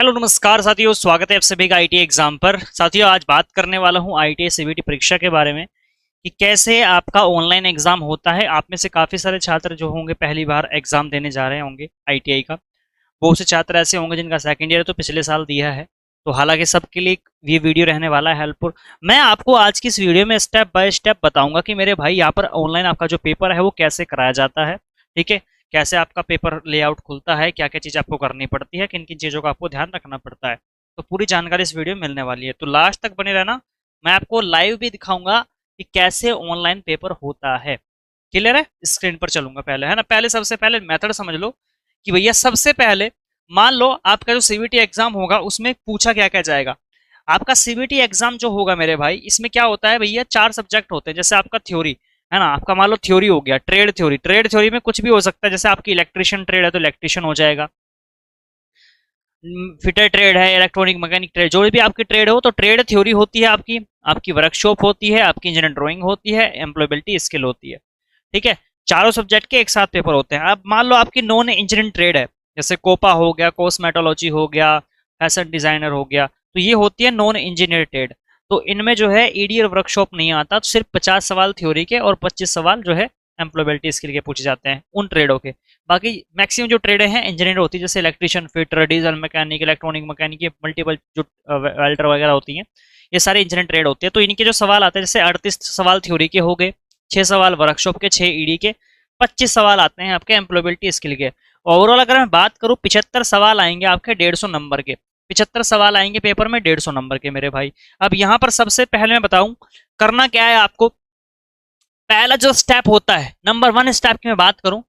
Hello नमस्कार साथियों, स्वागत है आप सभी का आईटीआई एग्जाम पर। साथियों, आज बात करने वाला हूं आईटीआई सीबीटी परीक्षा के बारे में कि कैसे आपका ऑनलाइन एग्जाम होता है। आप में से काफी सारे छात्र जो होंगे पहली बार एग्जाम देने जा रहे होंगे आईटीआई का। बहुत से छात्र ऐसे होंगे जिनका सेकंड ईयर तो पिछले साल दिया है। तो हालांकि सबके लिए ये वीडियो रहने वाला है हेल्पफुल। मैं आपको आज की इस वीडियो में स्टेप बाय स्टेप बताऊंगा कि मेरे भाई यहाँ पर ऑनलाइन आपका जो पेपर है वो कैसे कराया जाता है। ठीक है, कैसे आपका पेपर लेआउट खुलता है, क्या क्या चीज़ आपको करनी पड़ती है, किन किन चीज़ों का आपको ध्यान रखना पड़ता है। तो पूरी जानकारी इस वीडियो में मिलने वाली है, तो लास्ट तक बने रहना। मैं आपको लाइव भी दिखाऊंगा कि कैसे ऑनलाइन पेपर होता है। क्लियर है? स्क्रीन पर चलूंगा पहले, है ना। पहले सबसे पहले मेथड समझ लो कि भैया सबसे पहले मान लो आपका जो सीबीटी एग्जाम होगा उसमें पूछा क्या क्या जाएगा। आपका सीबीटी एग्जाम जो होगा मेरे भाई, इसमें क्या होता है भैया, 4 सब्जेक्ट होते हैं। जैसे आपका थ्योरी है ना, आपका मान लो थ्योरी हो गया, ट्रेड थ्योरी में कुछ भी हो सकता है। जैसे आपकी इलेक्ट्रिशियन ट्रेड है तो इलेक्ट्रिशियन हो जाएगा, फिटर ट्रेड है, इलेक्ट्रॉनिक मैकेनिक ट्रेड, जो भी आपकी ट्रेड हो तो ट्रेड थ्योरी होती है आपकी। आपकी वर्कशॉप होती है, आपकी इंजीनियर ड्राइंग होती है, एम्प्लॉयबिलिटी स्किल होती है। ठीक है, चारों सब्जेक्ट के एक साथ पेपर होते हैं। अब मान लो आपकी नॉन इंजीनियरिंग ट्रेड है, जैसे कोपा हो गया, कॉस्मेटोलॉजी हो गया, फैशन डिजाइनर हो गया, तो ये होती है नॉन इंजीनियर ट्रेड। तो इनमें जो है ईडी और वर्कशॉप नहीं आता, तो सिर्फ 50 सवाल थ्योरी के और 25 सवाल जो है एम्प्लॉयबिलिटी स्किल के पूछे जाते हैं उन ट्रेडों के। बाकी मैक्सिमम जो ट्रेडें हैं इंजीनियर होती है, जैसे electrician, fitter, diesel mechanic, electronic mechanic, ये मल्टीपल जो वेल्डर वगैरह होती हैं, ये सारे इंजीनियर ट्रेड होते हैं। तो इनके जो सवाल आते हैं, जैसे 38 सवाल थ्योरी के हो गए, 6 सवाल वर्कशॉप के, 6 ईडी के, 25 सवाल आते हैं आपके एम्प्लॉयबिलिटी स्किल के। ओवरऑल अगर मैं बात करूँ 75 सवाल आएंगे आपके 150 नंबर के। 75 सवाल आएंगे पेपर में 150 नंबर के मेरे भाई। अब यहाँ पर सबसे पहले मैं बताऊं करना क्या है आपको। पहला जो स्टेप होता है, नंबर 1 स्टेप की मैं बात करूं,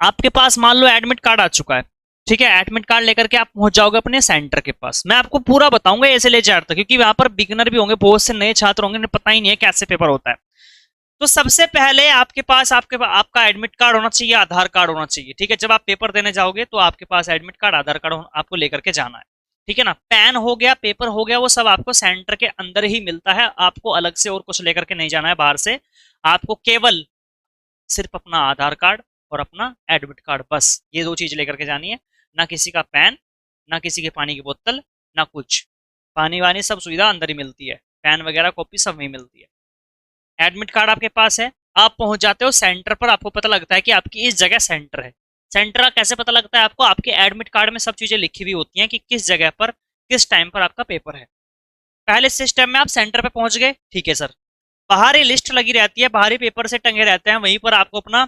आपके पास मान लो एडमिट कार्ड आ चुका है। ठीक है, एडमिट कार्ड लेकर के आप पहुंच जाओगे अपने सेंटर के पास। मैं आपको पूरा बताऊंगा ऐसे ले जाते, क्योंकि वहां पर बिगनर भी होंगे, बहुत से नए छात्र होंगे, उन्हें पता ही नहीं है कैसे पेपर होता है। तो सबसे पहले आपके पास आपका एडमिट कार्ड होना चाहिए, आधार कार्ड होना चाहिए। ठीक है, जब आप पेपर देने जाओगे तो आपके पास एडमिट कार्ड, आधार कार्ड आपको लेकर के जाना है। ठीक है ना, पैन हो गया, पेपर हो गया, वो सब आपको सेंटर के अंदर ही मिलता है। आपको अलग से और कुछ लेकर के नहीं जाना है बाहर से। आपको केवल सिर्फ अपना आधार कार्ड और अपना एडमिट कार्ड, बस ये 2 चीज लेकर के जानी है। ना किसी का पैन, ना किसी के पानी की बोतल, ना कुछ। पानी वानी सब सुविधा अंदर ही मिलती है, पैन वगैरह कॉपी सब वहीं मिलती है। एडमिट कार्ड आपके पास है, आप पहुंच जाते हो सेंटर पर। आपको पता लगता है कि आपकी इस जगह सेंटर है। सेंटर का कैसे पता लगता है आपको? आपके एडमिट कार्ड में सब चीजें लिखी हुई होती हैं कि किस जगह पर किस टाइम पर आपका पेपर है। पहले सिस्टम में आप सेंटर पे पहुंच गए, ठीक है सर। बाहरी लिस्ट लगी रहती है, बाहरी पेपर से टंगे रहते हैं, वहीं पर आपको अपना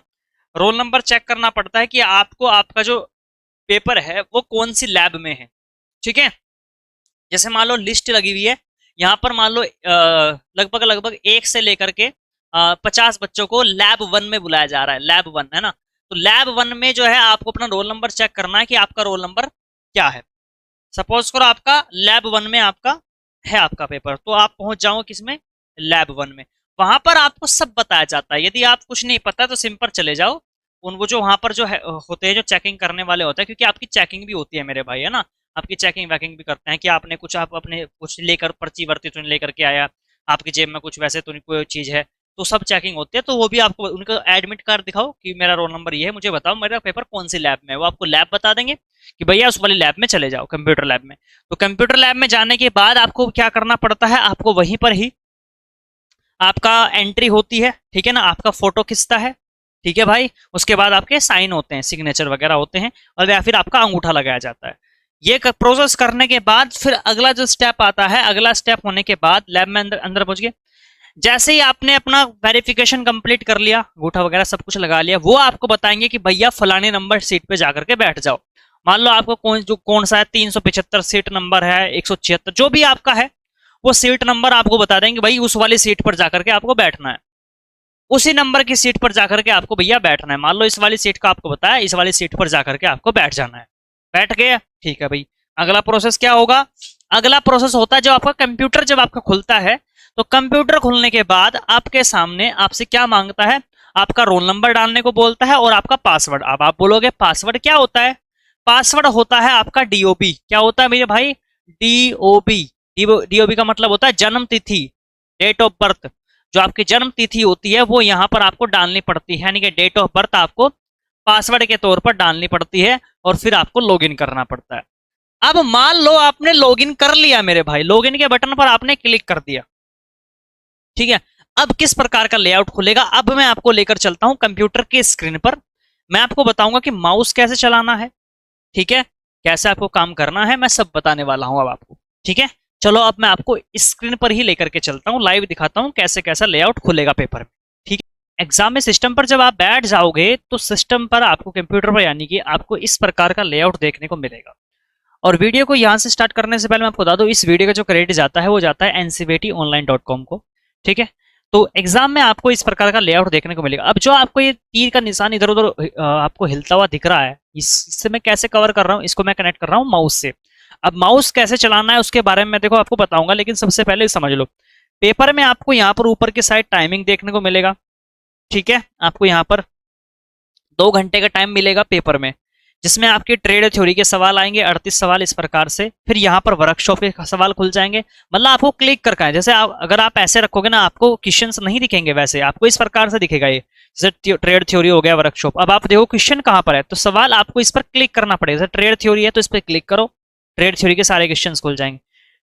रोल नंबर चेक करना पड़ता है कि आपको आपका जो पेपर है वो कौन सी लैब में है। ठीक है, जैसे मान लो लिस्ट लगी हुई है, यहाँ पर मान लो लगभग लगभग 1 से लेकर के 50 बच्चों को लैब 1 में बुलाया जा रहा है। लैब 1 है ना, तो लैब 1 में जो है आपको अपना रोल नंबर चेक करना है कि आपका रोल नंबर क्या है। सपोज करो आपका लैब 1 में आपका है आपका पेपर, तो आप पहुंच जाओ किसमें, लैब 1 में। वहां पर आपको सब बताया जाता है। यदि आप कुछ नहीं पता तो सिंपल चले जाओ, उन वो जो वहां पर जो है होते हैं, जो चेकिंग करने वाले होते हैं, क्योंकि आपकी चेकिंग भी होती है मेरे भाई, है ना। आपकी चेकिंग वैकिंग भी करते हैं कि आपने कुछ, आप अपने कुछ लेकर पर्ची वर्ती तो नहीं लेकर के आया, आपकी जेब में कुछ वैसे तो नहीं कोई चीज है, तो सब चेकिंग होती है। तो वो भी आपको उनका एडमिट कार्ड दिखाओ कि मेरा रोल नंबर ये है, मुझे बताओ मेरा पेपर कौन सी लैब में है। वो आपको लैब बता देंगे कि भैया उस वाली लैब में चले जाओ, कंप्यूटर लैब में। तो कंप्यूटर लैब में जाने के बाद आपको क्या करना पड़ता है, आपको वहीं पर ही आपका एंट्री होती है। ठीक है ना, आपका फोटो खिंचता है। ठीक है भाई, उसके बाद आपके साइन होते हैं, सिग्नेचर वगैरह होते हैं, और या फिर आपका अंगूठा लगाया जाता है। ये प्रोसेस करने के बाद फिर अगला जो स्टेप आता है, अगला स्टेप होने के बाद लैब में अंदर अंदर पहुंच गए। जैसे ही आपने अपना वेरिफिकेशन कंप्लीट कर लिया, अंगूठा वगैरह सब कुछ लगा लिया, वो आपको बताएंगे कि भैया फलाने नंबर सीट पे जाकर के बैठ जाओ। मान लो आपको कौन सा है, 375 सीट नंबर है, 176, जो भी आपका है, वो सीट नंबर आपको बता देंगे भाई उस वाली सीट पर जाकर के आपको बैठना है। उसी नंबर की सीट पर जाकर के आपको भैया बैठना है। मान लो इस वाली सीट का आपको बताया, इस वाली सीट पर जाकर के आपको बैठ जाना है। बैठ गए, ठीक है भाई। अगला प्रोसेस क्या होगा? अगला प्रोसेस होता है, जो आपका कंप्यूटर जब आपका खुलता है, तो कंप्यूटर खुलने के बाद आपके सामने आपसे क्या मांगता है, आपका रोल नंबर डालने को बोलता है और आपका पासवर्ड। अब आप बोलोगे पासवर्ड क्या होता है? पासवर्ड होता है आपका डीओबी। क्या होता है मेरे भाई? डीओबी। डीओबी का मतलब होता है जन्म तिथि, डेट ऑफ बर्थ। जो आपकी जन्म तिथि होती है वो यहाँ पर आपको डालनी पड़ती है, यानी कि डेट ऑफ बर्थ आपको पासवर्ड के तौर पर डालनी पड़ती है, और फिर आपको लॉगिन करना पड़ता है। अब मान लो आपने लॉगिन कर लिया मेरे भाई, लॉगिन के बटन पर आपने क्लिक कर दिया, ठीक है। अब किस प्रकार का लेआउट खुलेगा, अब मैं आपको लेकर चलता हूं कंप्यूटर की स्क्रीन पर। मैं आपको बताऊंगा कि माउस कैसे चलाना है, ठीक है, कैसे आपको काम करना है, मैं सब बताने वाला हूं अब आपको, ठीक है। चलो अब मैं आपको स्क्रीन पर ही लेकर के चलता हूं, लाइव दिखाता हूं कैसे कैसा लेआउट खुलेगा पेपर में, ठीक है। एग्जाम में सिस्टम पर जब आप बैठ जाओगे तो सिस्टम पर आपको कंप्यूटर पर यानी कि आपको इस प्रकार का लेआउट देखने को मिलेगा। और वीडियो को यहाँ से स्टार्ट करने से पहले मैं आपको बता दूं, इस वीडियो का जो क्रेडिट जाता है वो जाता है ncvatonline.com को, ठीक है। तो एग्जाम में आपको इस प्रकार का लेआउट देखने को मिलेगा। अब जो आपको ये तीर का निशान इधर उधर आपको हिलता हुआ दिख रहा है, इससे मैं कैसे कवर कर रहा हूँ, इसको मैं कनेक्ट कर रहा हूँ माउस से। अब माउस कैसे चलाना है उसके बारे में मैं देखो आपको बताऊंगा, लेकिन सबसे पहले समझ लो, पेपर में आपको यहाँ पर ऊपर की साइड टाइमिंग देखने को मिलेगा, ठीक है। आपको यहाँ पर 2 घंटे का टाइम मिलेगा पेपर में, जिसमें आपके ट्रेड थ्योरी के सवाल आएंगे 38 सवाल इस प्रकार से। फिर यहाँ पर वर्कशॉप के सवाल खुल जाएंगे, मतलब आपको क्लिक करके है, जैसे आप अगर आप ऐसे रखोगे ना आपको क्वेश्चंस नहीं दिखेंगे, वैसे आपको इस प्रकार से दिखेगा ये, जैसे ट्रेड थ्योरी हो गया वर्कशॉप। अब आप देखो क्वेश्चन कहाँ पर है, तो सवाल आपको इस पर क्लिक करना पड़ेगा। जैसे ट्रेड थ्योरी है तो इस पर क्लिक करो, ट्रेड थ्योरी के सारे क्वेश्चन खुल जाएंगे।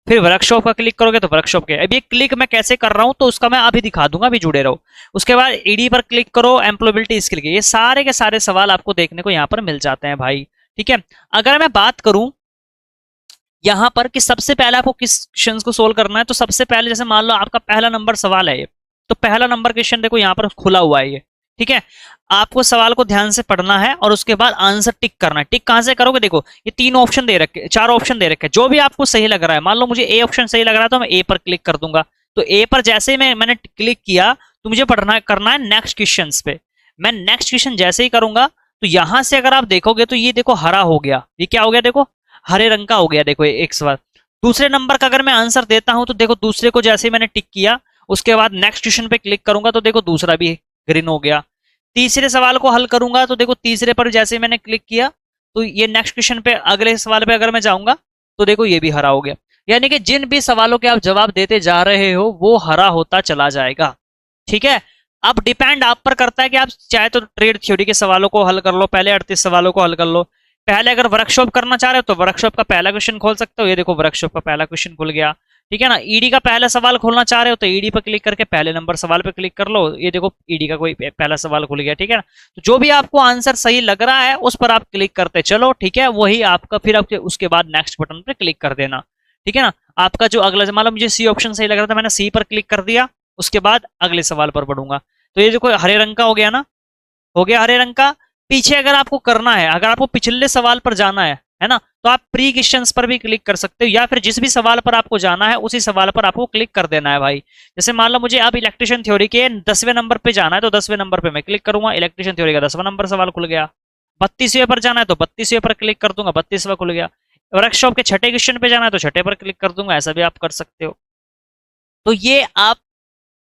फिर वर्कशॉप का क्लिक करोगे तो वर्कशॉप के, अब ये क्लिक मैं कैसे कर रहा हूं तो उसका मैं अभी दिखा दूंगा, अभी जुड़े रहो। उसके बाद ईडी पर क्लिक करो, एम्प्लॉयबिलिटी स्किल के, ये सारे के सारे सवाल आपको देखने को यहाँ पर मिल जाते हैं भाई, ठीक है। अगर मैं बात करूं यहां पर कि सबसे पहले आपको किस क्वेश्चन को सोल्व करना है, तो सबसे पहले जैसे मान लो आपका पहला नंबर सवाल है ये, तो पहला नंबर क्वेश्चन देखो यहाँ पर खुला हुआ है ये, ठीक है। आपको सवाल को ध्यान से पढ़ना है और उसके बाद आंसर टिक करना है। टिक कहां से करोगे, देखो ये 3 ऑप्शन दे रखे, 4 ऑप्शन दे रखे, जो भी आपको सही लग रहा है। मान लो मुझे ए ऑप्शन सही लग रहा है तो मैं ए पर क्लिक कर दूंगा। तो ए पर जैसे ही मैंने क्लिक किया तो मुझे पढ़ना करना है नेक्स्ट क्वेश्चन पे। मैं नेक्स्ट क्वेश्चन जैसे ही करूंगा तो यहां से अगर आप देखोगे तो ये देखो हरा हो गया, ये क्या हो गया, देखो हरे रंग का हो गया, देखो एक सवाल। दूसरे नंबर का अगर मैं आंसर देता हूं तो देखो दूसरे को जैसे ही मैंने टिक किया उसके बाद नेक्स्ट क्वेश्चन पे क्लिक करूंगा तो देखो दूसरा भी ग्रीन हो गया। तीसरे सवाल को हल करूंगा तो देखो तीसरे पर जैसे मैंने क्लिक किया तो ये नेक्स्ट क्वेश्चन पे, अगले सवाल पे अगर मैं जाऊंगा तो देखो ये भी हरा हो गया। यानी कि जिन भी सवालों के आप जवाब देते जा रहे हो वो हरा होता चला जाएगा, ठीक है। अब डिपेंड आप पर करता है कि आप चाहे तो ट्रेड थ्योरी के सवालों को हल कर लो, पहले 38 सवालों को हल कर लो। पहले अगर वर्कशॉप करना चाह रहे हो तो वर्कशॉप का पहला क्वेश्चन खोल सकते हो, ये देखो वर्कशॉप का पहला क्वेश्चन खुल गया, ठीक है ना। ईडी का पहला सवाल खोलना चाह रहे हो तो ईडी पर क्लिक करके पहले नंबर सवाल पे क्लिक कर लो, ये देखो ईडी का कोई पहला सवाल खुल गया, ठीक है ना। तो जो भी आपको आंसर सही लग रहा है उस पर आप क्लिक करते चलो, ठीक है, वही आपका फिर आपके उसके बाद नेक्स्ट बटन पे क्लिक कर देना, ठीक है ना। आपका जो अगला, मान लो मुझे सी ऑप्शन सही लग रहा था, मैंने सी पर क्लिक कर दिया, उसके बाद अगले सवाल पर बढ़ूंगा। तो ये देखो हरे रंग का हो गया ना, हो गया हरे रंग का। पीछे अगर आपको करना है, अगर आपको पिछले सवाल पर जाना है ना, तो आप प्री क्वेश्चंस पर भी क्लिक कर सकते हो, या फिर जिस भी सवाल पर आपको जाना है उसी सवाल पर आपको क्लिक कर देना है भाई। जैसे मान लो मुझे अब इलेक्ट्रिशियन थ्योरी के 10वें नंबर पे जाना है तो 10वें नंबर पे मैं क्लिक करूंगा, इलेक्ट्रिशियन थ्योरी का 10वां नंबर सवाल खुल गया। 32वें पर जाना है तो 32वें पर क्लिक कर दूंगा, 32वां खुल गया। वर्कशॉप के छठे क्वेश्चन पे जाना है तो छठे पर क्लिक कर दूंगा, ऐसा भी आप कर सकते हो। तो ये आप,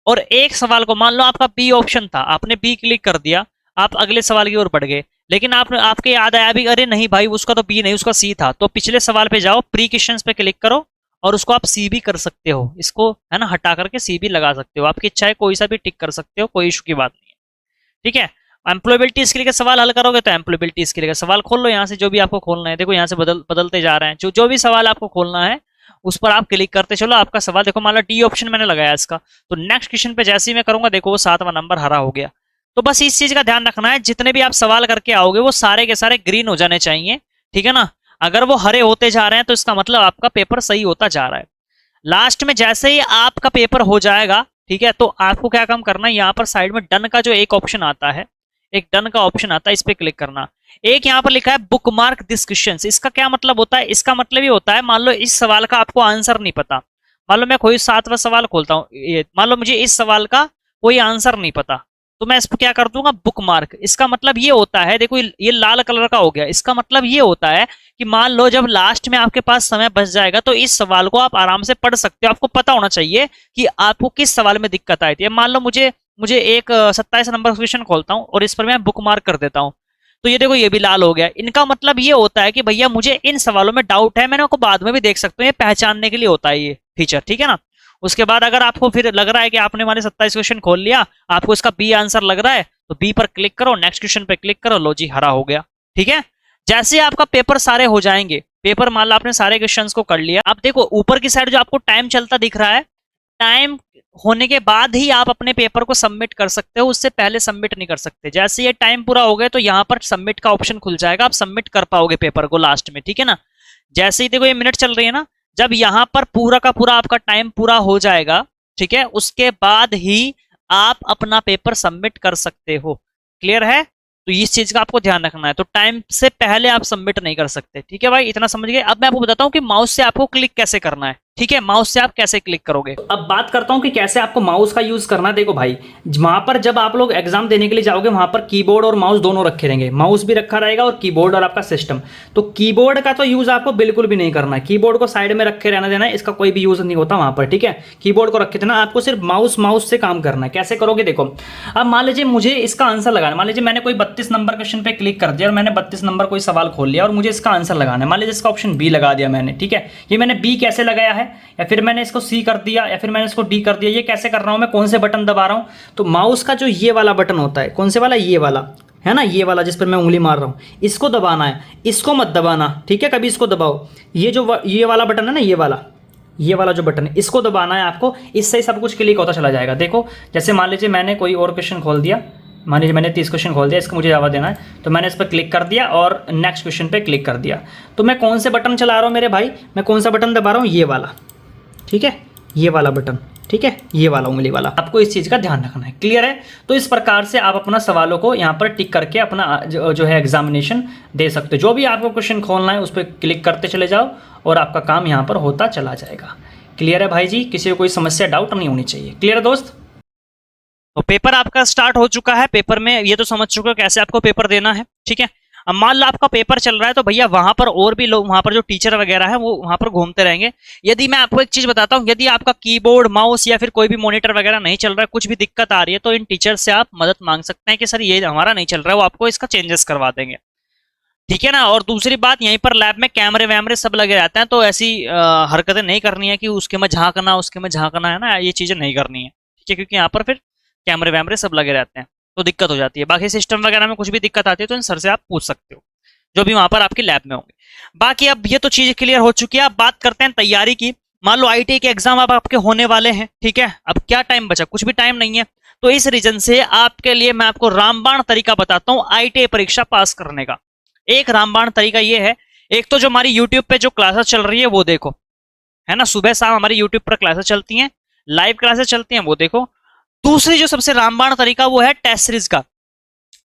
और एक सवाल को मान लो आपका बी ऑप्शन था, आपने बी क्लिक कर दिया, आप अगले सवाल की ओर बढ़ गए, लेकिन आपने आपके याद आया भी अरे नहीं भाई उसका तो बी नहीं उसका सी था, तो पिछले सवाल पे जाओ, प्री क्वेश्चन पे क्लिक करो और उसको आप सी भी कर सकते हो, इसको है ना हटा करके सी भी लगा सकते हो, आपकी इच्छा है कोई सा भी टिक कर सकते हो, कोई इशू की बात नहीं है, ठीक है। एम्प्लॉयबिलिटी स्किल के सवाल हल करोगे तो एम्प्लॉयबिलिटी स्किल का सवाल खोल लो यहाँ से, जो भी आपको खोलना है, देखो यहाँ से बदलते जा रहे हैं, जो भी सवाल आपको खोलना है उस पर आप क्लिक करते चलो। आपका सवाल देखो मान लो डी ऑप्शन मैंने लगाया इसका, तो नेक्स्ट क्वेश्चन पे जैसे ही मैं करूंगा देखो वो 7वां नंबर हरा हो गया। तो बस इस चीज का ध्यान रखना है, जितने भी आप सवाल करके आओगे वो सारे के सारे ग्रीन हो जाने चाहिए, ठीक है ना। अगर वो हरे होते जा रहे हैं तो इसका मतलब आपका पेपर सही होता जा रहा है। लास्ट में जैसे ही आपका पेपर हो जाएगा, ठीक है, तो आपको क्या काम करना है, यहाँ पर साइड में डन का जो एक ऑप्शन आता है, एक डन का ऑप्शन आता है, इस पे क्लिक करना। एक यहाँ पर लिखा है बुक मार्क दिस क्वेश्चन, इसका क्या मतलब होता है, इसका मतलब ये होता है मान लो इस सवाल का आपको आंसर नहीं पता, मान लो मैं कोई 7वां सवाल खोलता हूँ, मान लो मुझे इस सवाल का कोई आंसर नहीं पता, तो मैं इसको क्या कर दूंगा बुक मार्क। इसका मतलब ये होता है, देखो ये लाल कलर का हो गया, इसका मतलब ये होता है कि मान लो जब लास्ट में आपके पास समय बच जाएगा तो इस सवाल को आप आराम से पढ़ सकते हो। आपको पता होना चाहिए कि आपको किस सवाल में दिक्कत आई थी। मान लो मुझे मुझे एक 27 नंबर क्वेश्चन खोलता हूँ और इस पर मैं बुक मार्क कर देता हूँ, तो ये देखो ये भी लाल हो गया। इनका मतलब ये होता है कि भैया मुझे इन सवालों में डाउट है, मैंने आपको बाद में भी देख सकते हो, ये पहचानने के लिए होता है ये फीचर, ठीक है ना। उसके बाद अगर आपको फिर लग रहा है कि आपने हमारे 27 क्वेश्चन खोल लिया, आपको इसका बी आंसर लग रहा है तो बी पर क्लिक करो, नेक्स्ट क्वेश्चन पे क्लिक करो, लो जी हरा हो गया, ठीक है। जैसे आपका पेपर सारे हो जाएंगे पेपर मान लो आपने सारे क्वेश्चंस को कर लिया। अब देखो ऊपर की साइड जो आपको टाइम चलता दिख रहा है, टाइम होने के बाद ही आप अपने पेपर को सबमिट कर सकते हो, उससे पहले सबमिट नहीं कर सकते। जैसे ये टाइम पूरा हो गया तो यहाँ पर सबमिट का ऑप्शन खुल जाएगा, आप सबमिट कर पाओगे पेपर को लास्ट में, ठीक है ना। जैसे ही देखो ये मिनट चल रही है ना, जब यहाँ पर पूरा का पूरा आपका टाइम पूरा हो जाएगा, ठीक है, उसके बाद ही आप अपना पेपर सबमिट कर सकते हो। क्लियर है? तो इस चीज का आपको ध्यान रखना है, तो टाइम से पहले आप सबमिट नहीं कर सकते, ठीक है भाई, इतना समझ गए। अब मैं आपको बताता हूँ कि माउस से आपको क्लिक कैसे करना है, ठीक है, माउस से आप कैसे क्लिक करोगे। अब बात करता हूं कि कैसे आपको माउस का यूज करना है। देखो भाई, वहां पर जब आप लोग एग्जाम देने के लिए जाओगे, वहां पर कीबोर्ड और माउस दोनों रखे रहेंगे, माउस भी रखा रहेगा और कीबोर्ड और आपका सिस्टम। तो कीबोर्ड का तो यूज आपको बिल्कुल भी नहीं करना है, कीबोर्ड को साइड में रखे रहना देना है, इसका कोई भी यूज नहीं होता वहां पर, ठीक है। कीबोर्ड को रखे देना, आपको सिर्फ माउस से काम करना है। कैसे करोगे देखो, अब मान लीजिए मुझे इसका आंसर लगाना, मान लीजिए मैंने कोई 32 नंबर क्वेश्चन पे क्लिक कर दिया और मैंने 32 नंबर कोई सवाल खोल लिया और मुझे इसका आंसर लगाना है। मान लीजिए इसका ऑप्शन बी लगा दिया मैंने, ठीक है। ये मैंने बी कैसे लगाया है, या फिर मैंने इसको सी कर दिया, या फिर मैंने इसको डी कर दिया, ये कैसे कर रहा हूं मैं, कौन से बटन दबा रहा हूं। तो माउस का जो ये वाला बटन होता है, कौन से वाला, ये वाला है ना, ये वाला जिस पर मैं उंगली मार रहा हूं, इसको दबाना है, इसको मत दबाना, ठीक है, कभी इसको दबाओ। ये वाला बटन है ना, ये वाला जो बटन है, इसको दबाना है आपको, इससे ही सब कुछ क्लिक होता चला जाएगा। देखो जैसे मान लीजिए मैंने कोई और क्वेश्चन खोल दिया, मान लीजिए मैंने 30 क्वेश्चन खोल दिया, इसको मुझे जवाब देना है, तो मैंने इस पर क्लिक कर दिया और नेक्स्ट क्वेश्चन पे क्लिक कर दिया। तो मैं कौन से बटन चला रहा हूँ मेरे भाई, मैं कौन सा बटन दबा रहा हूँ, ये वाला, ठीक है, ये वाला बटन, ठीक है, ये वाला उंगली वाला। आपको इस चीज़ का ध्यान रखना है। क्लियर है? तो इस प्रकार से आप अपना सवालों को यहाँ पर टिक करके अपना जो है एग्जामिनेशन दे सकते हो। जो भी आपको क्वेश्चन खोलना है उस पर क्लिक करते चले जाओ और आपका काम यहाँ पर होता चला जाएगा। क्लियर है भाई जी? किसी को कोई समस्या डाउट नहीं होनी चाहिए। क्लियर है दोस्त? तो पेपर आपका स्टार्ट हो चुका है। पेपर में ये तो समझ चुके हो कैसे आपको पेपर देना है, ठीक है। अब मान लो आपका पेपर चल रहा है तो भैया वहां पर और भी लोग, वहां पर जो टीचर वगैरह है वो वहां पर घूमते रहेंगे। यदि मैं आपको एक चीज बताता हूँ, यदि आपका कीबोर्ड माउस या फिर कोई भी मॉनिटर वगैरह नहीं चल रहा है, कुछ भी दिक्कत आ रही है, तो इन टीचर से आप मदद मांग सकते हैं कि सर ये हमारा नहीं चल रहा है, वो आपको इसका चेंजेस करवा देंगे, ठीक है ना। और दूसरी बात, यहीं पर लैब में कैमरे वैमरे सब लगे रहते हैं, तो ऐसी हरकतें नहीं करनी है कि उसके में झांकना, उसके में झांकना, है ना, ये चीजें नहीं करनी है, ठीक है, क्योंकि यहाँ पर फिर कैमरे वैमरे सब लगे रहते हैं तो दिक्कत हो जाती है। बाकी सिस्टम वगैरह में कुछ भी दिक्कत आती है तो इन सर से आप पूछ सकते हो, जो भी वहां पर आपकी लैब में होंगे। बाकी अब ये तो चीज क्लियर हो चुकी है। अब बात करते हैं तैयारी की। मान लो आईटीआई के एग्जाम अब आपके होने वाले हैं, ठीक है। अब क्या टाइम बचा, कुछ भी टाइम नहीं है। तो इस रीजन से आपके लिए मैं आपको रामबाण तरीका बताता हूँ आईटीआई परीक्षा पास करने का। एक रामबाण तरीका ये है, एक तो जो हमारी यूट्यूब पे जो क्लासेस चल रही है वो देखो, है ना, सुबह शाम हमारी यूट्यूब पर क्लासेस चलती हैं, लाइव क्लासेस चलती हैं, वो देखो। दूसरी जो सबसे रामबाण तरीका वो है टेस्ट सीरीज का।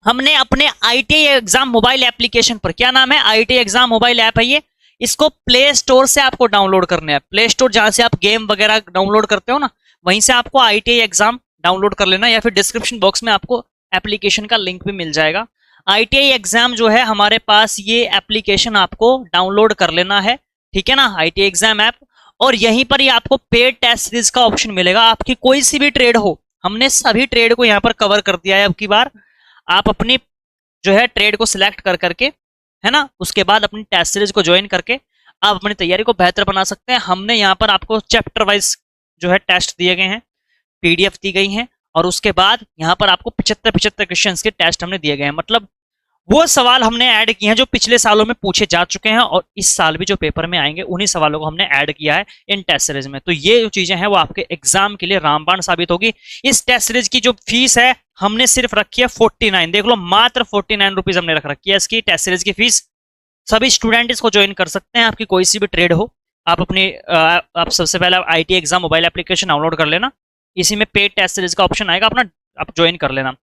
हमने अपने आईटीआई एग्जाम मोबाइल एप्लीकेशन पर, क्या नाम है, आईटीआई एग्जाम मोबाइल ऐप है ये, इसको प्ले स्टोर से आपको डाउनलोड करने हैं। प्ले स्टोर जहां से आप गेम वगैरह डाउनलोड करते हो ना, वहीं से आपको आईटीआई एग्जाम डाउनलोड कर लेना, या फिर डिस्क्रिप्शन बॉक्स में आपको एप्लीकेशन का लिंक भी मिल जाएगा। आईटीआई एग्जाम जो है हमारे पास, ये एप्लीकेशन आपको डाउनलोड कर लेना है, ठीक है ना, आईटीआई एग्जाम ऐप। और यहीं पर ही आपको पेड टेस्ट सीरीज का ऑप्शन मिलेगा। आपकी कोई सी भी ट्रेड हो, हमने सभी ट्रेड को यहाँ पर कवर कर दिया है अब की बार। आप अपनी जो है ट्रेड को सिलेक्ट कर करके, है ना, उसके बाद अपनी टेस्ट सीरीज को ज्वाइन करके आप अपनी तैयारी को बेहतर बना सकते हैं। हमने यहाँ पर आपको चैप्टर वाइज जो है टेस्ट दिए गए हैं, पीडीएफ दी गई हैं, और उसके बाद यहाँ पर आपको 75 क्वेश्चंस के टेस्ट हमने दिए गए हैं। मतलब वो सवाल हमने ऐड किए हैं जो पिछले सालों में पूछे जा चुके हैं, और इस साल भी जो पेपर में आएंगे उन्हीं सवालों को हमने ऐड किया है इन टेस्ट सीरीज में। तो ये जो चीजें हैं वो आपके एग्जाम के लिए रामबाण साबित होगी। इस टेस्ट सीरीज की जो फीस है हमने सिर्फ रखी है 49, देख लो, मात्र 49 रुपीज हमने रख रखी है इसकी टेस्ट सीरीज की फीस। सभी स्टूडेंट इसको ज्वाइन कर सकते हैं, आपकी कोई सी भी ट्रेड हो। आप अपने आप सबसे पहले ITI exam mobile application download कर लेना, इसी में पेड टेस्ट सीरीज का ऑप्शन आएगा, अपना आप ज्वाइन कर लेना,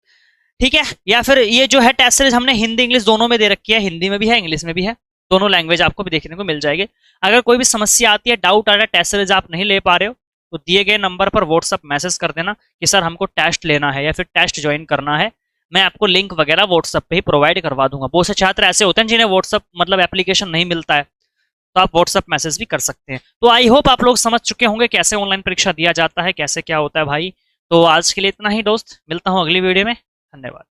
ठीक है। या फिर ये जो है टेस्ट सीरीज हमने हिंदी इंग्लिश दोनों में दे रखी है, हिंदी में भी है इंग्लिश में भी है, दोनों लैंग्वेज आपको भी देखने को मिल जाएगी। अगर कोई भी समस्या आती है, डाउट आ रहा है, टेस्ट सीरीज आप नहीं ले पा रहे हो, तो दिए गए नंबर पर व्हाट्सअप मैसेज कर देना कि सर हमको टेस्ट लेना है या फिर टेस्ट ज्वाइन करना है। मैं आपको लिंक वगैरह व्हाट्सअप पे ही प्रोवाइड करवा दूंगा। बहुत से छात्र ऐसे होते हैं जिन्हें व्हाट्सअप मतलब एप्लीकेशन नहीं मिलता है, तो आप व्हाट्सअप मैसेज भी कर सकते हैं। तो आई होप आप लोग समझ चुके होंगे कैसे ऑनलाइन परीक्षा दिया जाता है, कैसे क्या होता है भाई। तो आज के लिए इतना ही दोस्त, मिलता हूँ अगली वीडियो में। धन्यवाद।